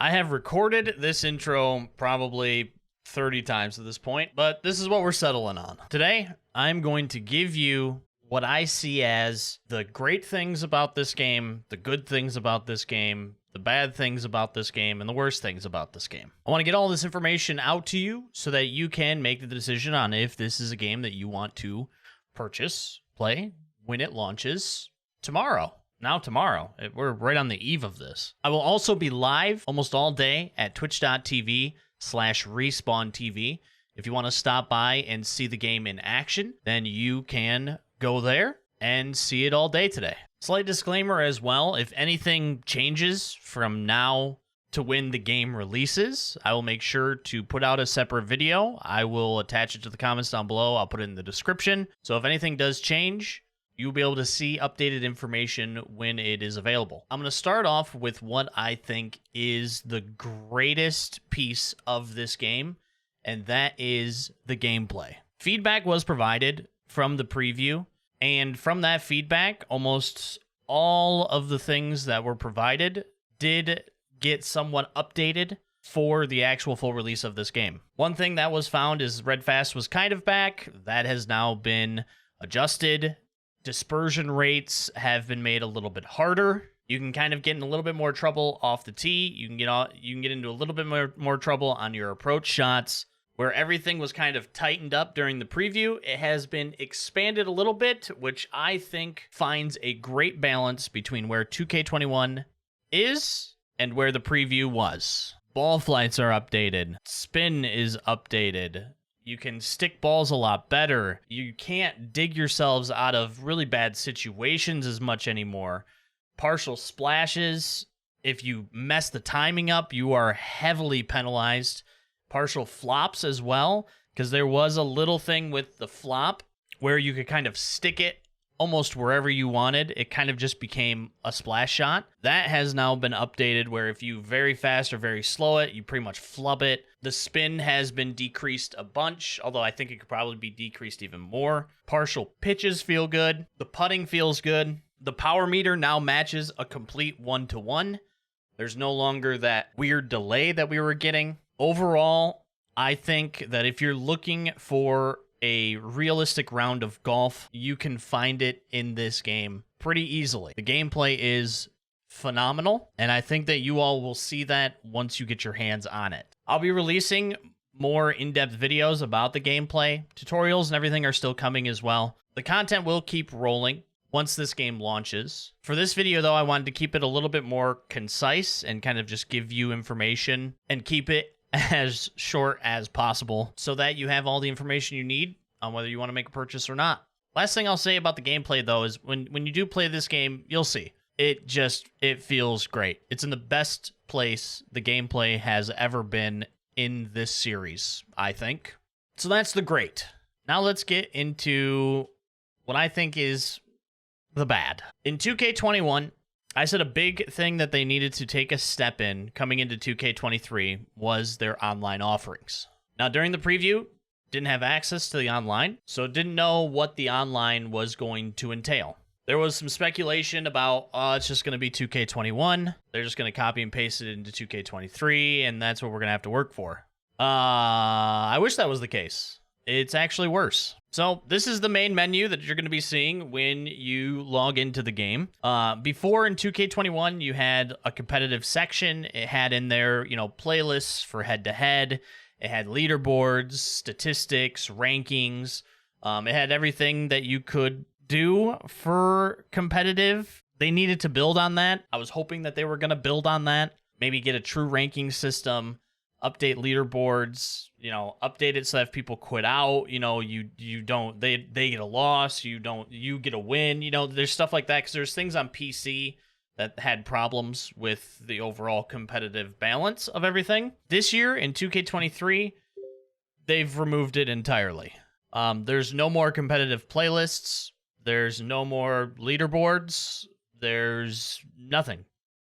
I have recorded this intro probably 30 times at this point, but this is what we're settling on. Today, I'm going to give you what I see as the great things about this game, the good things about this game, the bad things about this game, and the worst things about this game. I want to get all this information out to you so that you can make the decision on if this is a game that you want to purchase, play, when it launches tomorrow. Now tomorrow. We're right on the eve of this. I will also be live almost all day at twitch.tv/respawntv. If you want to stop by and see the game in action, then you can go there and see it all day today. Slight disclaimer as well, if anything changes from now to when the game releases, I will make sure to put out a separate video. I will attach it to the comments down below. I'll put it in the description. So if anything does change, you'll be able to see updated information when it is available. I'm going to start off with what I think is the greatest piece of this game, and that is the gameplay. Feedback was provided from the preview, and from that feedback, almost all of the things that were provided did get somewhat updated for the actual full release of this game. One thing that was found is Red Fast was kind of back. That has now been adjusted. Dispersion rates have been made a little bit harder. You can kind of get in a little bit more trouble off the tee. You can get into a little bit more trouble on your approach shots. Where everything was kind of tightened up during the preview, it has been expanded a little bit, which I think finds a great balance between where 2K21 is and where the preview was. Ball flights are updated. Spin is updated. You can stick balls a lot better. You can't dig yourselves out of really bad situations as much anymore. Partial splashes, if you mess the timing up, you are heavily penalized. Partial flops as well, because there was a little thing with the flop where you could kind of stick it almost wherever you wanted. It kind of just became a splash shot. That has now been updated where if you very fast or very slow it, you pretty much flub it. The spin has been decreased a bunch, although I think it could probably be decreased even more. Partial pitches feel good. The putting feels good. The power meter now matches a complete 1-to-1. There's no longer that weird delay that we were getting. Overall, I think that if you're looking for a realistic round of golf, you can find it in this game pretty easily. The gameplay is phenomenal, and I think that you all will see that once you get your hands on it. I'll be releasing more in-depth videos about the gameplay. Tutorials and everything are still coming as well. The content will keep rolling once this game launches. For this video, though, I wanted to keep it a little bit more concise and kind of just give you information and keep it as short as possible so that you have all the information you need on whether you want to make a purchase or not. Last thing I'll say about the gameplay, though, is when you do play this game, you'll see. It feels great. It's in the best place the gameplay has ever been in this series, I think. So that's the great. Now let's get into what I think is the bad. In 2K21, I said a big thing that they needed to take a step in coming into 2K23 was their online offerings. Now, during the preview, didn't have access to the online, so didn't know what the online was going to entail. There was some speculation about, it's just going to be 2K21. They're just going to copy and paste it into 2K23, and that's what we're going to have to work for. I wish that was the case. It's actually worse. So this is the main menu that you're going to be seeing when you log into the game. Before in 2K21, you had a competitive section. It had in there, playlists for head-to-head. It had leaderboards, statistics, rankings. It had everything that you could do for competitive. They needed to build on that. I was hoping that they were going to build on that. Maybe get a true ranking system. Update leaderboards, update it so that if people quit out, they get a loss, you get a win, there's stuff like that because there's things on PC that had problems with the overall competitive balance of everything. This year in 2K23, they've removed it entirely. There's no more competitive playlists, there's no more leaderboards, there's nothing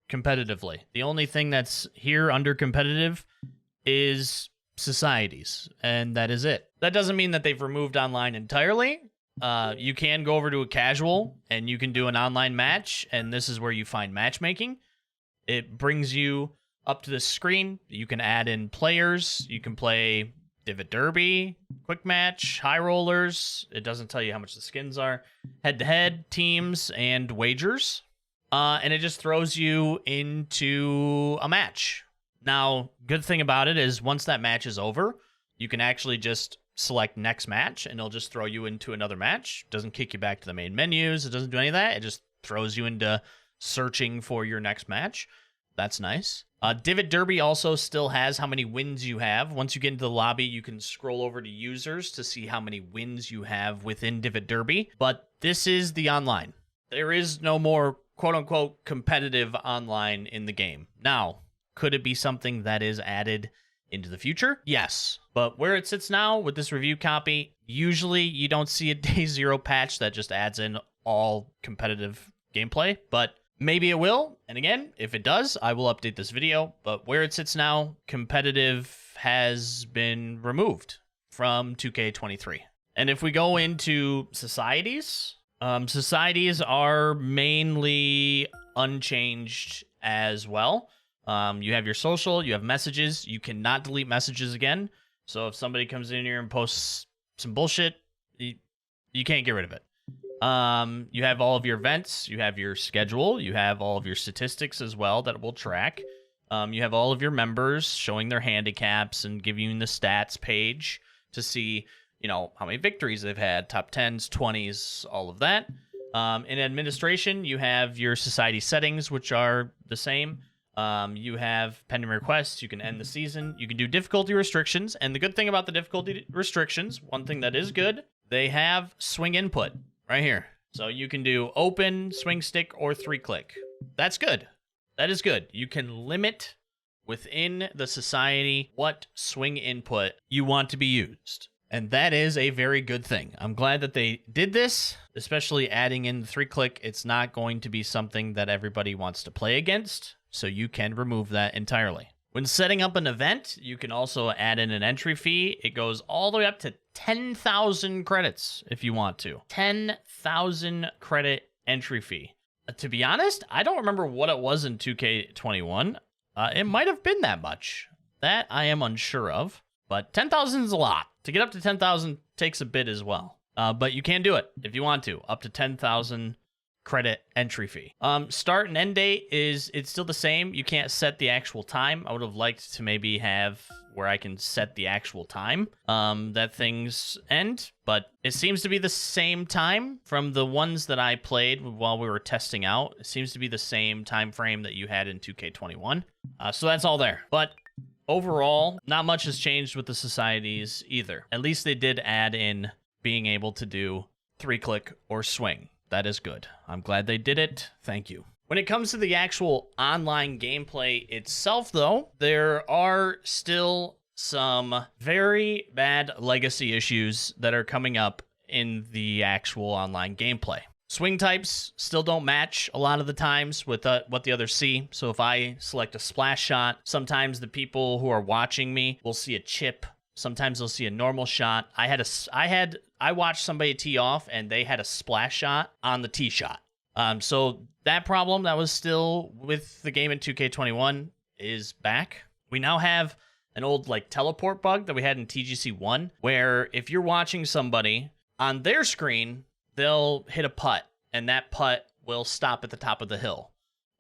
competitively. The only thing that's here under competitive is societies, and that is it. That doesn't mean that they've removed online entirely. You can go over to a casual, and you can do an online match, and this is where you find matchmaking. It brings you up to this screen. You can add in players. You can play Divot Derby, Quick Match, High Rollers. It doesn't tell you how much the skins are. Head-to-head, teams, and wagers. And it just throws you into a match. Now, good thing about it is once that match is over, you can actually just select next match, and it'll just throw you into another match. Doesn't kick you back to the main menus. It doesn't do any of that. It just throws you into searching for your next match. That's nice. Divot Derby also still has how many wins you have. Once you get into the lobby, you can scroll over to users to see how many wins you have within Divot Derby. But this is the online. There is no more quote-unquote competitive online in the game. Now, could it be something that is added into the future? Yes. But where it sits now with this review copy, usually you don't see a day 0 patch that just adds in all competitive gameplay, but maybe it will. And again, if it does, I will update this video. But where it sits now, competitive has been removed from 2K23. And if we go into societies, societies are mainly unchanged as well. You have your social, you have messages. You cannot delete messages again. So if somebody comes in here and posts some bullshit, you can't get rid of it. You have all of your events, you have your schedule, you have all of your statistics as well that will track. You have all of your members showing their handicaps and giving you the stats page to see, how many victories they've had, top 10s, 20s, all of that. In administration, you have your society settings, which are the same. You have pending requests. You can end the season. You can do difficulty restrictions. And the good thing about the difficulty restrictions, one thing that is good, they have swing input right here. So you can do open, swing stick, or 3-click. That's good. That is good. You can limit within the society what swing input you want to be used. And that is a very good thing. I'm glad that they did this, especially adding in the 3-click. It's not going to be something that everybody wants to play against, so you can remove that entirely. When setting up an event, you can also add in an entry fee. It goes all the way up to 10,000 credits if you want to. 10,000 credit entry fee. To be honest, I don't remember what it was in 2K21. It might have been that much. That I am unsure of. But 10,000 is a lot. To get up to 10,000 takes a bit as well. But you can do it if you want to. Up to 10,000 credit entry fee. Start and end date it's still the same. You can't set the actual time. I would have liked to maybe have where I can set the actual time that things end, but it seems to be the same time from the ones that I played while we were testing out. It seems to be the same time frame that you had in 2K21. So that's all there. But overall, not much has changed with the societies either. At least they did add in being able to do 3-click or swing. That is good. I'm glad they did it. Thank you. When it comes to the actual online gameplay itself, though, there are still some very bad legacy issues that are coming up in the actual online gameplay. Swing types still don't match a lot of the times with what the others see. So if I select a splash shot, sometimes the people who are watching me will see a chip. Sometimes they'll see a normal shot. I watched somebody tee off and they had a splash shot on the tee shot. So that problem that was still with the game in 2K21 is back. We now have an old teleport bug that we had in TGC1 where if you're watching somebody on their screen, they'll hit a putt and that putt will stop at the top of the hill.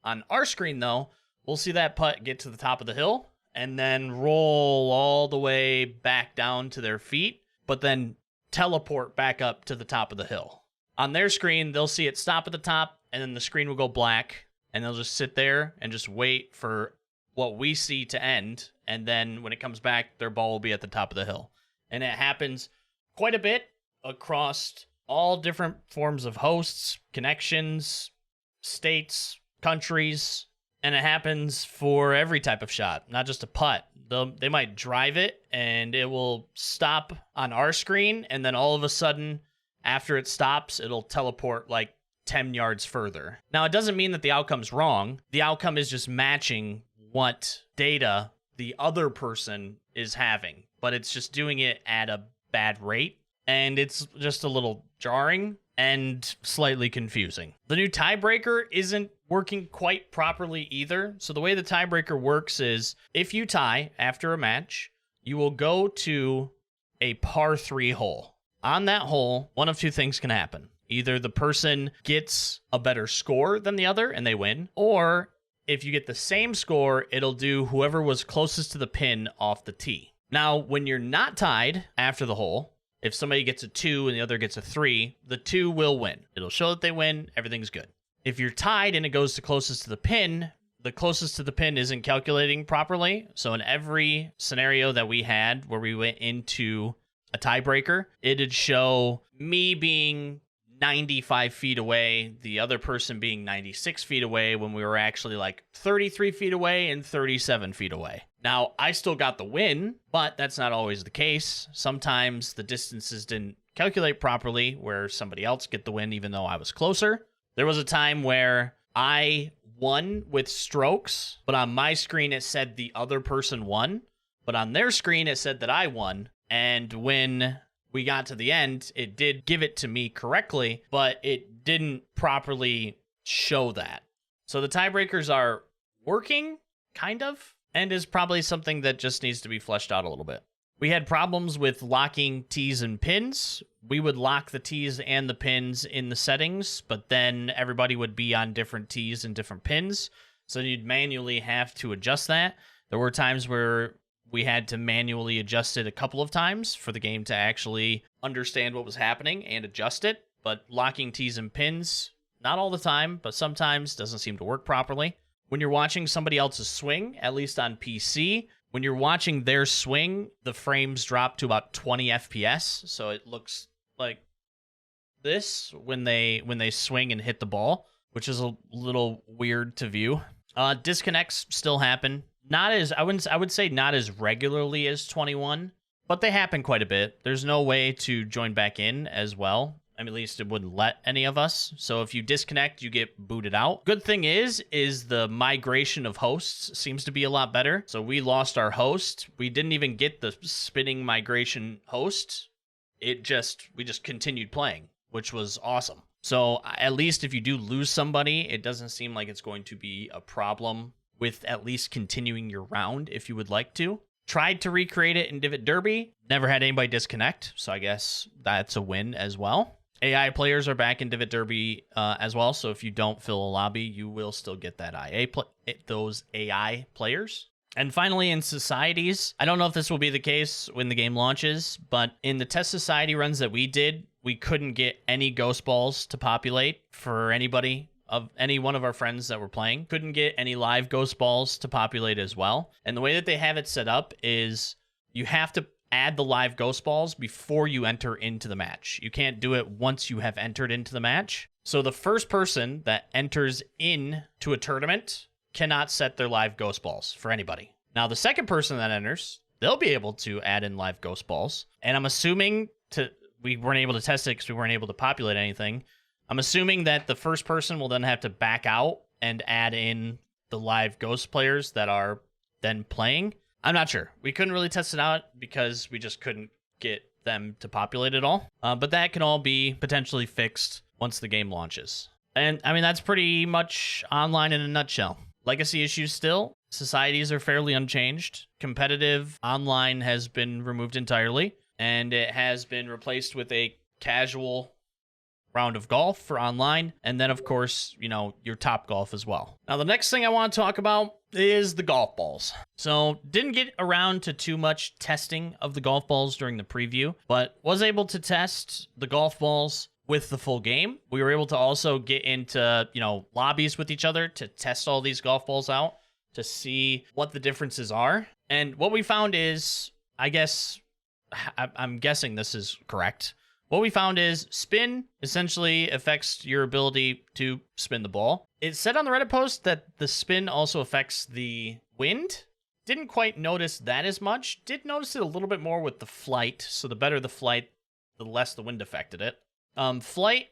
On our screen though, we'll see that putt get to the top of the hill and then roll all the way back down to their feet, but then teleport back up to the top of the hill. On their screen, they'll see it stop at the top, and then the screen will go black, and they'll just sit there and just wait for what we see to end, and then when it comes back, their ball will be at the top of the hill. And it happens quite a bit across all different forms of hosts, connections, states, countries, and it happens for every type of shot, not just a putt. They might drive it, and it will stop on our screen, and then all of a sudden, after it stops, it'll teleport 10 yards further. Now, it doesn't mean that the outcome's wrong. The outcome is just matching what data the other person is having, but it's just doing it at a bad rate, and it's just a little jarring. and slightly confusing. The new tiebreaker isn't working quite properly either. So the way the tiebreaker works is if you tie after a match, you will go to a par 3 hole. On that hole, one of two things can happen. Either the person gets a better score than the other and they win, or if you get the same score, it'll do whoever was closest to the pin off the tee. Now, when you're not tied after the hole, if somebody gets a 2 and the other gets a 3, the 2 will win. It'll show that they win, everything's good. If you're tied and it goes to closest to the pin, the closest to the pin isn't calculating properly. So in every scenario that we had where we went into a tiebreaker, it'd show me being 95 feet away, the other person being 96 feet away, when we were actually like 33 feet away and 37 feet away. Now, I still got the win, but that's not always the case. Sometimes the distances didn't calculate properly where somebody else get the win even though I was closer. There was a time where I won with strokes, but on my screen it said the other person won, but on their screen it said that I won. And when we got to the end, it did give it to me correctly, but it didn't properly show that. So the tiebreakers are working, kind of, and is probably something that just needs to be fleshed out a little bit. We had problems with locking tees and pins. We would lock the tees and the pins in the settings, but then everybody would be on different tees and different pins, so you'd manually have to adjust that. There were times where we had to manually adjust it a couple of times for the game to actually understand what was happening and adjust it. But locking tees and pins, not all the time, but sometimes doesn't seem to work properly. When you're watching somebody else's swing, at least on PC, when you're watching their swing, the frames drop to about 20 FPS. So it looks like this when they swing and hit the ball, which is a little weird to view. Disconnects still happen. I would say not as regularly as 21, but they happen quite a bit. There's no way to join back in as well. I mean, at least it wouldn't let any of us. So if you disconnect, you get booted out. Good thing is the migration of hosts seems to be a lot better. So we lost our host. We didn't even get the spinning migration host. We just continued playing, which was awesome. So at least if you do lose somebody, it doesn't seem like it's going to be a problem with at least continuing your round if you would like to. Tried to recreate it in Divot Derby. Never had anybody disconnect, so I guess that's a win as well. AI players are back in Divot Derby as well, so if you don't fill a lobby, you will still get that those AI players. And finally, in societies, I don't know if this will be the case when the game launches, but in the test society runs that we did, we couldn't get any ghost balls to populate for anybody of any one of our friends that were playing. Couldn't get any live ghost balls to populate as well. And the way that they have it set up is you have to add the live ghost balls before you enter into the match. You can't do it once you have entered into the match. So the first person that enters into a tournament cannot set their live ghost balls for anybody. Now the second person that enters, they'll be able to add in live ghost balls. And I'm assuming we weren't able to test it because we weren't able to populate anything. I'm assuming that the first person will then have to back out and add in the live ghost players that are then playing. I'm not sure. We couldn't really test it out because we just couldn't get them to populate it all. But that can all be potentially fixed once the game launches. And I mean, that's pretty much online in a nutshell. Legacy issues still. Societies are fairly unchanged. Competitive online has been removed entirely, and it has been replaced with a casual round of golf for online, and then of course, your top golf as well. Now the next thing I want to talk about is the golf balls. So didn't get around to too much testing of the golf balls during the preview, but was able to test the golf balls with the full game. We were able to also get into, lobbies with each other to test all these golf balls out to see what the differences are. And what we found is, I'm guessing this is correct. What we found is spin essentially affects your ability to spin the ball. It said on the Reddit post that the spin also affects the wind. Didn't quite notice that as much. Did notice it a little bit more with the flight. So the better the flight, the less the wind affected it. Flight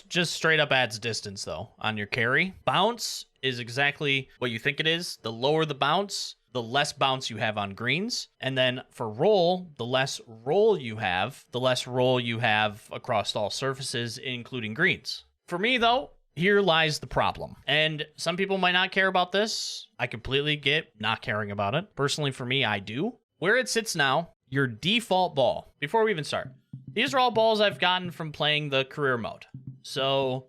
just straight up adds distance though on your carry. Bounce is exactly what you think it is. The lower the bounce, the less bounce you have on greens. And then for roll, the less roll you have, across all surfaces, including greens. For me, though, here lies the problem. And some people might not care about this. I completely get not caring about it. Personally, for me, I do. Where it sits now, your default ball, before we even start, these are all balls I've gotten from playing the career mode. So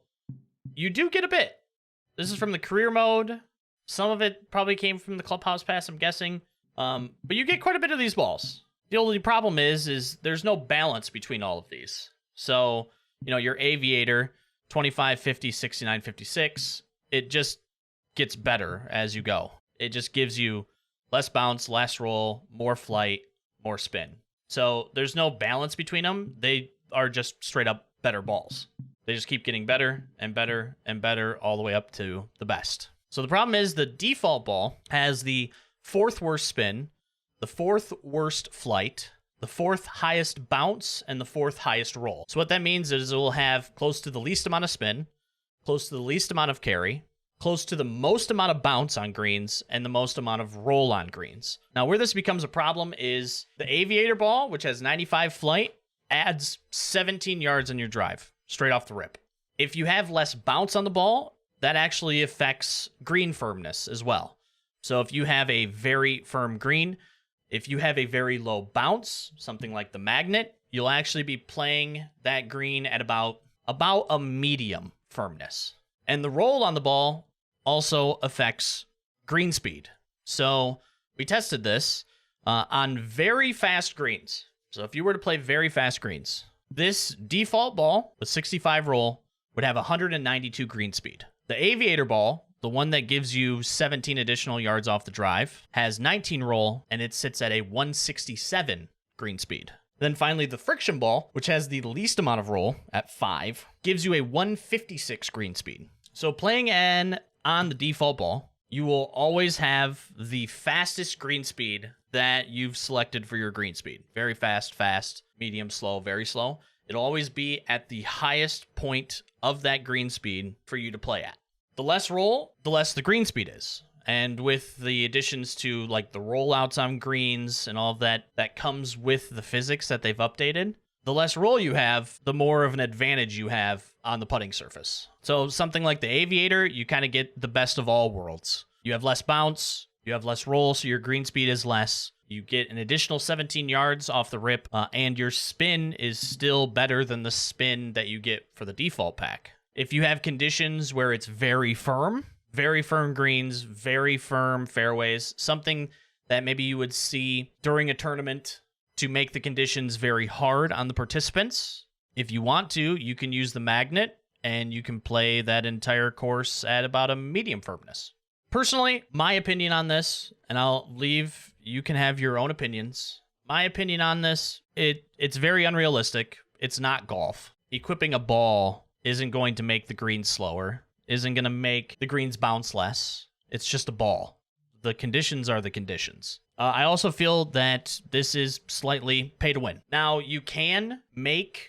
you do get a bit. This is from the career mode. Some of it probably came from the Clubhouse Pass, I'm guessing. But you get quite a bit of these balls. The only problem is there's no balance between all of these. So, your Aviator, 25, 50, 69, 56, it just gets better as you go. It just gives you less bounce, less roll, more flight, more spin. So there's no balance between them. They are just straight up better balls. They just keep getting better and better and better all the way up to the best. So the problem is the default ball has the 4th worst spin, the 4th worst flight, the 4th highest bounce, and the 4th highest roll. So what that means is it will have close to the least amount of spin, close to the least amount of carry, close to the most amount of bounce on greens, and the most amount of roll on greens. Now, where this becomes a problem is the Aviator ball, which has 95 flight, adds 17 yards on your drive, straight off the rip. If you have less bounce on the ball, that actually affects green firmness as well. So if you have a very firm green, if you have a very low bounce, something like the Magnet, you'll actually be playing that green at about a medium firmness. And the roll on the ball also affects green speed. So we tested this on very fast greens. So if you were to play very fast greens, this default ball with 65 roll would have 192 green speed. The Aviator ball, the one that gives you 17 additional yards off the drive, has 19 roll, and it sits at a 167 green speed. Then finally, the Friction ball, which has the least amount of roll at 5, gives you a 156 green speed. So playing on the default ball, you will always have the fastest green speed that you've selected for your green speed. Very fast, fast, medium, slow, very slow. It'll always be at the highest point of that green speed for you to play at. The less roll, the less the green speed is. And with the additions to like the rollouts on greens and all of that comes with the physics that they've updated, the less roll you have, the more of an advantage you have on the putting surface. So something like the Aviator, you kind of get the best of all worlds. You have less bounce, you have less roll, so your green speed is less. You get an additional 17 yards off the rip, and your spin is still better than the spin that you get for the default pack. If you have conditions where it's very firm greens, very firm fairways, something that maybe you would see during a tournament to make the conditions very hard on the participants, if you want to, you can use the Magnet, and you can play that entire course at about a medium firmness. Personally, my opinion on this, and I'll leave, you can have your own opinions. My opinion on this, it's very unrealistic. It's not golf. Equipping a ball isn't going to make the greens slower, isn't going to make the greens bounce less. It's just a ball. The conditions are the conditions. I also feel that this is slightly pay to win. Now, you can make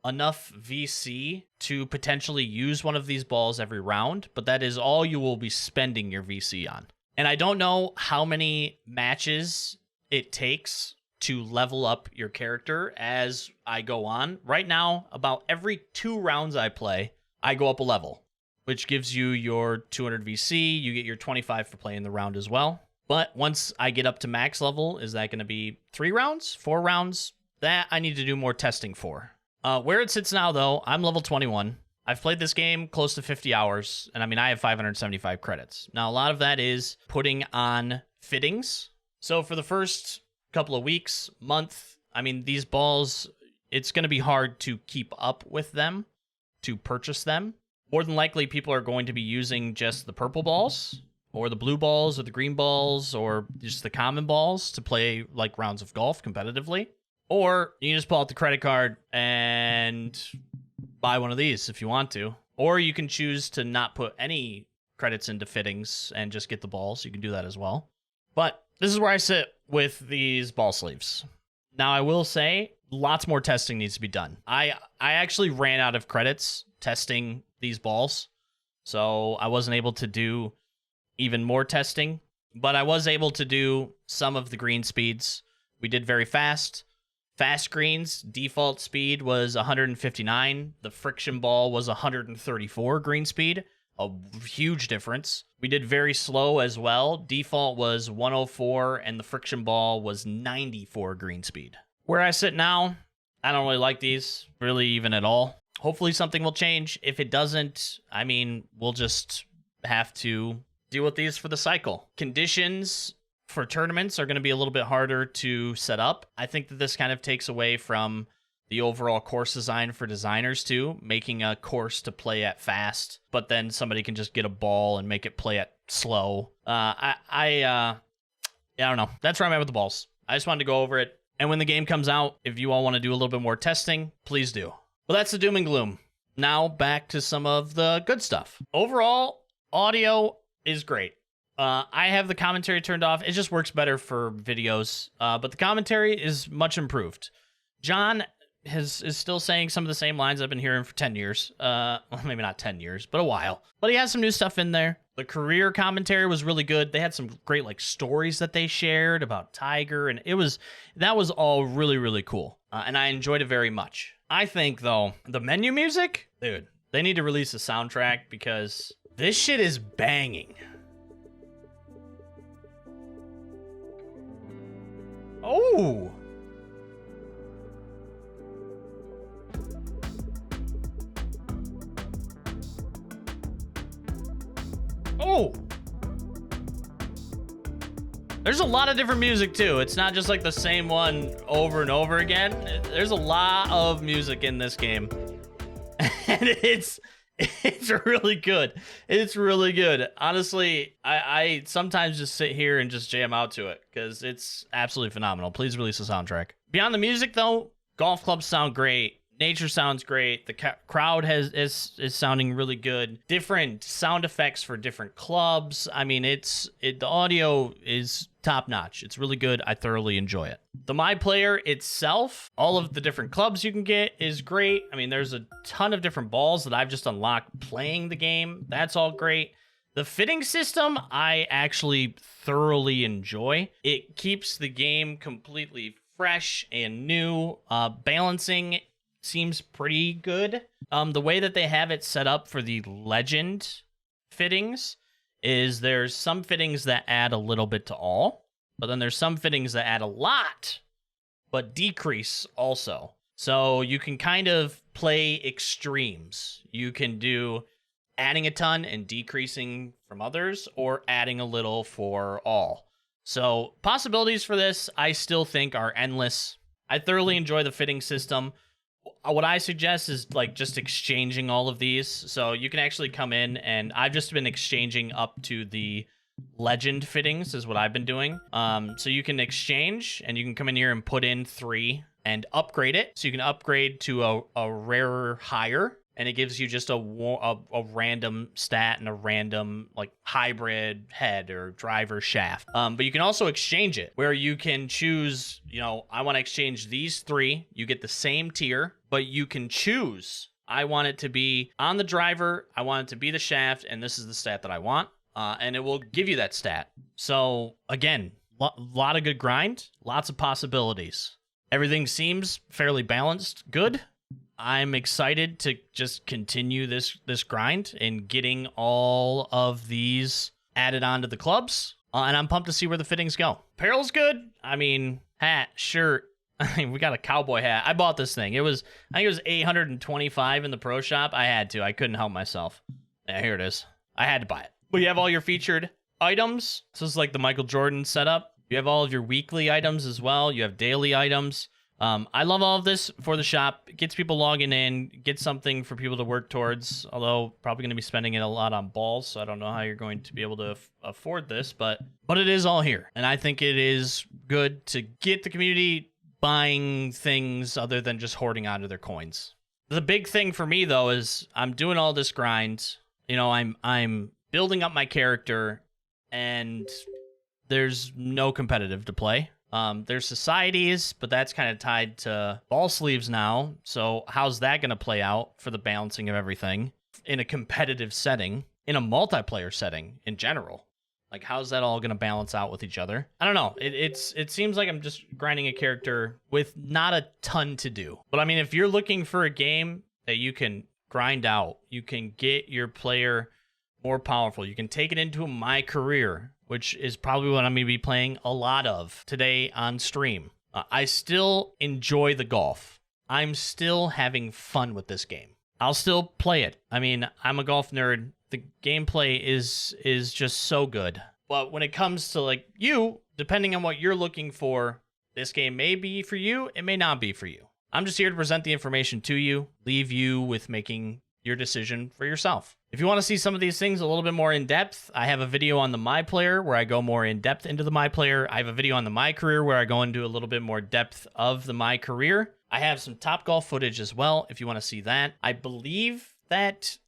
enough VC to potentially use one of these balls every round, but that is all you will be spending your VC on. And I don't know how many matches it takes to level up your character as I go on. Right now, about every 2 rounds I play, I go up a level, which gives you your 200 VC. You get your 25 for playing the round as well. But once I get up to max level, is that going to be 3 rounds, 4 rounds? That I need to do more testing for. Where it sits now, though, I'm level 21. I've played this game close to 50 hours, and I have 575 credits. Now, a lot of that is putting on fittings. So for the first couple of weeks, month, these balls, it's going to be hard to keep up with them, to purchase them. More than likely, people are going to be using just the purple balls, or the blue balls, or the green balls, or just the common balls to play like rounds of golf competitively. Or you can just pull out the credit card and buy one of these if you want to. Or you can choose to not put any credits into fittings and just get the balls. You can do that as well. But this is where I sit with these ball sleeves. Now, I will say lots more testing needs to be done. I actually ran out of credits testing these balls, so I wasn't able to do even more testing. but I was able to do some of the green speeds. We did very fast. Fast greens, default speed was 159. The friction ball was 134 green speed. A huge difference. We did very slow as well. Default was 104, and the friction ball was 94 green speed. Where I sit now, I don't really like these, really even at all. Hopefully something will change. If it doesn't, I mean, we'll just have to deal with these for the cycle. Conditions for tournaments are going to be a little bit harder to set up. I think that this kind of takes away from the overall course design for designers too, making a course to play at fast, but then somebody can just get a ball and make it play at slow. I don't know. That's where I'm at with the balls. I just wanted to go over it. And when the game comes out, if you all want to do a little bit more testing, please do. Well, that's the doom and gloom. Now back to some of the good stuff. Overall, audio is great. I have the commentary turned off. It just works better for videos, but the commentary is much improved. John is still saying some of the same lines I've been hearing for 10 years. Well, maybe not 10 years, but a while. But he has some new stuff in there. The career commentary was really good. They had some great like stories that they shared about Tiger, and that was all really, really cool. And I enjoyed it very much. I think, though, the menu music, dude, they need to release a soundtrack because this shit is banging. Oh! Oh! There's a lot of different music, too. It's not just like the same one over and over again. There's a lot of music in this game. And it's really good. It's really good. Honestly, I sometimes just sit here and just jam out to it because it's absolutely phenomenal. Please release a soundtrack. Beyond the music, though, golf clubs sound great. Nature sounds great. The crowd is sounding really good. Different sound effects for different clubs. I mean, the audio is top notch. It's really good. I thoroughly enjoy it. The My Player itself, all of the different clubs you can get is great. I mean, there's a ton of different balls that I've just unlocked playing the game. That's all great. The fitting system, I actually thoroughly enjoy. It keeps the game completely fresh and new. Balancing seems pretty good. The way that they have it set up for the legend fittings is there's some fittings that add a little bit to all, but then there's some fittings that add a lot, but decrease also. So you can kind of play extremes. You can do adding a ton and decreasing from others, or adding a little for all. So possibilities for this, I still think, are endless. I thoroughly enjoy the fitting system. What I suggest is like just exchanging all of these. So you can actually come in, and I've just been exchanging up to the legend fittings is what I've been doing. So you can exchange, and you can come in here and put in 3 and upgrade it. So you can upgrade to a rarer higher, and it gives you just a random stat and a random like hybrid head or driver shaft. But you can also exchange it where you can choose, I want to exchange these 3. You get the same tier, but you can choose, I want it to be on the driver, I want it to be the shaft, and this is the stat that I want. And it will give you that stat. So again, lot of good grind, lots of possibilities. Everything seems fairly balanced, good. I'm excited to just continue this grind and getting all of these added onto the clubs. And I'm pumped to see where the fittings go. Apparel's good. I mean, hat, shirt. I mean, we got a cowboy hat. I bought this thing. I think it was $825 in the pro shop. I couldn't help myself. Yeah, here it is. I had to buy it. But you have all your featured items. This is like the Michael Jordan setup. You have all of your weekly items as well. You have daily items. I love all of this for the shop. It gets people logging in, gets something for people to work towards, although probably going to be spending it a lot on balls, so I don't know how you're going to be able to afford this, but it is all here. And I think it is good to get the community buying things other than just hoarding onto their coins. The big thing for me, though, is I'm doing all this grind. I'm building up my character, and there's no competitive to play. There's societies, but that's kind of tied to ball sleeves now. So how's that going to play out for the balancing of everything in a competitive setting, in a multiplayer setting in general? Like, how's that all going to balance out with each other? I don't know. It seems like I'm just grinding a character with not a ton to do. But I mean, if you're looking for a game that you can grind out, you can get your player more powerful, you can take it into my career, which is probably what I'm going to be playing a lot of today on stream. I still enjoy the golf. I'm still having fun with this game. I'll still play it. I mean, I'm a golf nerd. The gameplay is just so good. But when it comes to like you, depending on what you're looking for, this game may be for you, it may not be for you. I'm just here to present the information to you, leave you with making your decision for yourself. If you want to see some of these things a little bit more in depth, I have a video on the My Player where I go more in depth into the My Player. I have a video on the My Career where I go into a little bit more depth of the My Career. I have some Top Golf footage as well if you want to see that. I believe that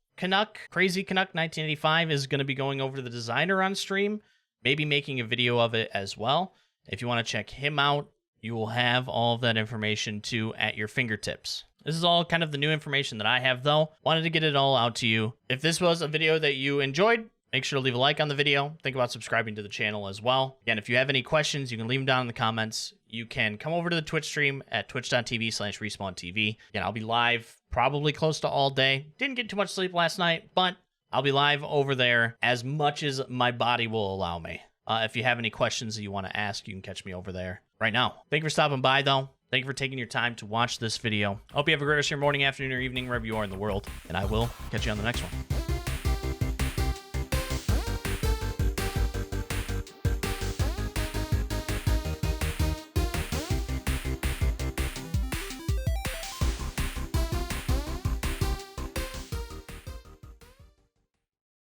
Crazy Canuck 1985 is going to be going over to the designer on stream, maybe making a video of it as well. If you want to check him out, you will have all of that information too at your fingertips. This is all kind of the new information that I have though. Wanted to get it all out to you. If this was a video that you enjoyed, make sure to leave a like on the video. Think about subscribing to the channel as well. Again, if you have any questions, you can leave them down in the comments. You can come over to the Twitch stream at twitch.tv/respawntv. Again, I'll be live probably close to all day. Didn't get too much sleep last night, but I'll be live over there as much as my body will allow me. If you have any questions that you want to ask, you can catch me over there right now. Thank you for stopping by, though. Thank you for taking your time to watch this video. I hope you have a great rest of your morning, afternoon, or evening, wherever you are in the world, and I will catch you on the next one.